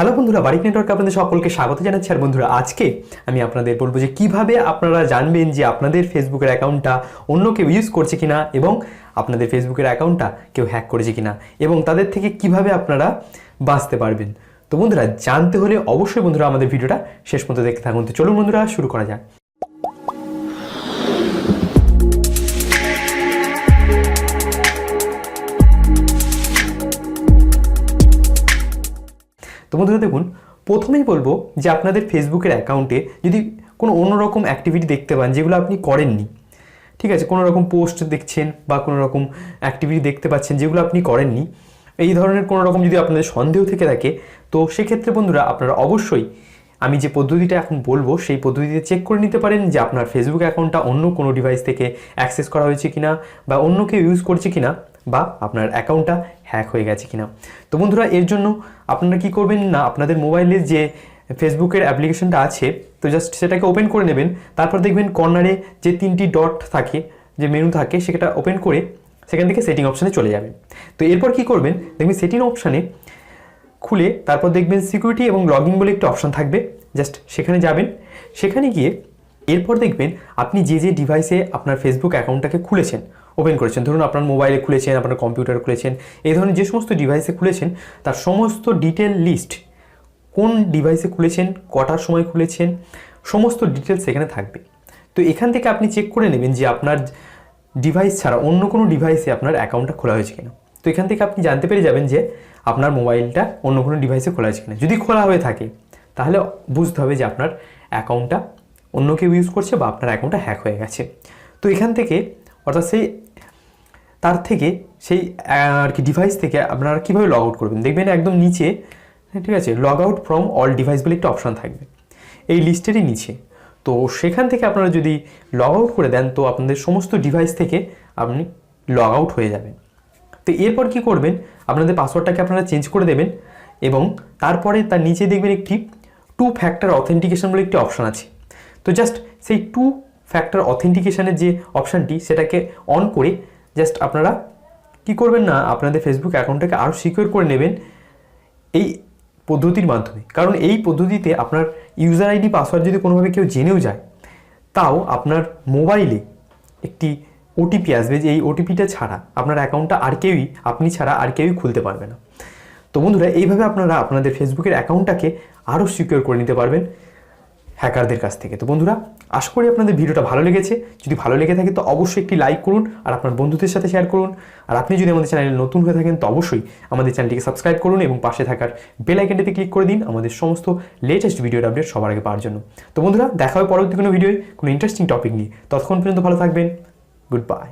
Hello বন্ধুরা, বারিক নেটওয়ার্কে আপনাদের সকলকে স্বাগত জানাচ্ছি। আর বন্ধুরা, আজকে আমি আপনাদের বলবো যে কিভাবে আপনারা জানবেন যে আপনাদের ফেসবুকের অ্যাকাউন্টটা অন্য কেউ ইউজ করছে কিনা এবং আপনাদের ফেসবুকের অ্যাকাউন্টটা কেউ হ্যাক করেছে কিনা এবং তাদের থেকে কিভাবে আপনারা বাঁচতে পারবেন। তো বন্ধুরা, জানতে হলে অবশ্যই বন্ধুরা আমাদের ভিডিওটা শেষ পর্যন্ত দেখতে থাকুন। তো চলুন বন্ধুরা, শুরু করা যাক। তো বন্ধুরা দেখুন, প্রথমেই বলবো যে আপনাদের ফেসবুকের অ্যাকাউন্টে যদি কোনো অন্যরকম অ্যাক্টিভিটি দেখতে পান যেগুলো আপনি করেননি, ঠিক আছে, কোনো রকম পোস্ট দেখছেন বা কোনো রকম অ্যাক্টিভিটি দেখতে পাচ্ছেন যেগুলো আপনি করেননি, এই ধরনের কোনো রকম যদি আপনাদের সন্দেহ থেকে থাকে, তো সেক্ষেত্রে বন্ধুরা আপনারা অবশ্যই আমি যে পদ্ধতিটা এখন বলবো সেই পদ্ধতিতে চেক করে নিতে পারেন যে আপনার ফেসবুক অ্যাকাউন্টটা অন্য কোনো ডিভাইস থেকে অ্যাক্সেস করা হয়েছে কিনা বা অন্য কেউ ইউজ করছে কিনা বা আপনার অ্যাকাউন্টটা হ্যাক হয়ে গেছে কিনা। তো বন্ধুরা, এর জন্য আপনারা কি করবেন না, আপনাদের মোবাইলে যে ফেসবুকের অ্যাপ্লিকেশনটা আছে তো জাস্ট সেটাকে ওপেন করে নেবেন। তারপর দেখবেন কর্নারে যে 3টি ডট থাকে, যে মেনু থাকে, সেটা ওপেন করে সেখান থেকে সেটিং অপশানে চলে যাবেন। তো এরপর কি করবেন, দেখবেন সেটিং অপশানে খুলে তারপর দেখবেন সিকিউরিটি এবং লগইন বলে একটা অপশান থাকবে, জাস্ট সেখানে যাবেন। সেখানে গিয়ে এরপর দেখবেন আপনি যে যে ডিভাইসে আপনার ফেসবুক অ্যাকাউন্টটাকে খুলেছেন, ওপেন করেছেন, ধরুন আপনার মোবাইলে খুলেছেন, আপনার কম্পিউটারে খুলেছেন, এই ধরনের যে সমস্ত ডিভাইসে খুলেছেন তার সমস্ত ডিটেল লিস্ট, কোন ডিভাইসে খুলেছেন, কটার সময় খুলেছেন, সমস্ত ডিটেলস এখানে থাকবে। তো এখান থেকে আপনি চেক করে নেবেন যে আপনার ডিভাইস ছাড়া অন্য কোনো ডিভাইসে আপনার অ্যাকাউন্টটা খোলা হয়েছে কিনা। তো এখান থেকে আপনি জানতে পেরে যাবেন যে আপনার মোবাইলটা অন্য কোনো ডিভাইসে খোলা হয়েছে কিনা। যদি খোলা হয়ে থাকে তাহলে বুঝতে হবে যে আপনার অ্যাকাউন্টটা অন্য কেউ ইউজ করছে বা আপনার অ্যাকাউন্টটা হ্যাক হয়ে গেছে। তো এখান থেকে অর্থাৎ তার থেকে সেই আর কি ডিভাইস থেকে আপনারা কীভাবে লগ আউট করবেন, দেখবেন একদম নিচে, ঠিক আছে, log out from all device বলে একটা অপশান থাকবে এই লিস্টেরই নিচে। তো সেখান থেকে আপনারা যদি লগ আউট করে দেন তো আপনাদের সমস্ত ডিভাইস থেকে আপনি লগ আউট হয়ে যাবেন। তো এরপর কি করবেন, আপনাদের পাসওয়ার্ডটাকে আপনারা চেঞ্জ করে দেবেন এবং তারপরে তার নিচে দেখবেন একটি 2 ফ্যাক্টর অথেন্টিকেশন বলে একটি অপশান আছে। তো জাস্ট সেই 2 ফ্যাক্টর অথেন্টিকেশনের যে অপশানটি সেটাকে অন করে জাস্ট আপনারা কি করবেন না, আপনাদের ফেসবুক অ্যাকাউন্টটাকে আরও সিকিউর করে নেবেন এই পদ্ধতির মাধ্যমে। কারণ এই পদ্ধতিতে আপনার ইউজার আইডি পাসওয়ার্ড যদি কোনোভাবে কেউ জেনেও যায়, তাও আপনার মোবাইলে একটি ওটিপি আসবে, যে এই ওটিপিটা ছাড়া আপনার অ্যাকাউন্টটা আপনি ছাড়া আর কেউই খুলতে পারবে না। তো বন্ধুরা, এইভাবে আপনারা আপনাদের ফেসবুকের অ্যাকাউন্টটাকে আরও সিকিউর করে নিতে পারবেন হ্যাকারদের কাছ থেকে। তো বন্ধুরা, আশা করি আপনাদের ভিডিওটা ভালো লেগেছে। যদি ভালো লেগে থাকে তো অবশ্যই একটি লাইক করুন আর আপনার বন্ধুদের সাথে শেয়ার করুন। আর আপনি যদি আমাদের চ্যানেলে নতুন হয়ে থাকেন তো অবশ্যই আমাদের চ্যানেলটিকে সাবস্ক্রাইব করুন এবং পাশে থাকার বেল আইকনটিতে ক্লিক করে দিন আমাদের সমস্ত লেটেস্ট ভিডিওর আপডেট সবার আগে পাওয়ার জন্য। তো বন্ধুরা, দেখা হবে পরবর্তী কোনো ভিডিওয় কোনো ইন্টারেস্টিং টপিক নিয়ে। ততক্ষণ পর্যন্ত ভালো থাকবেন। Good bye.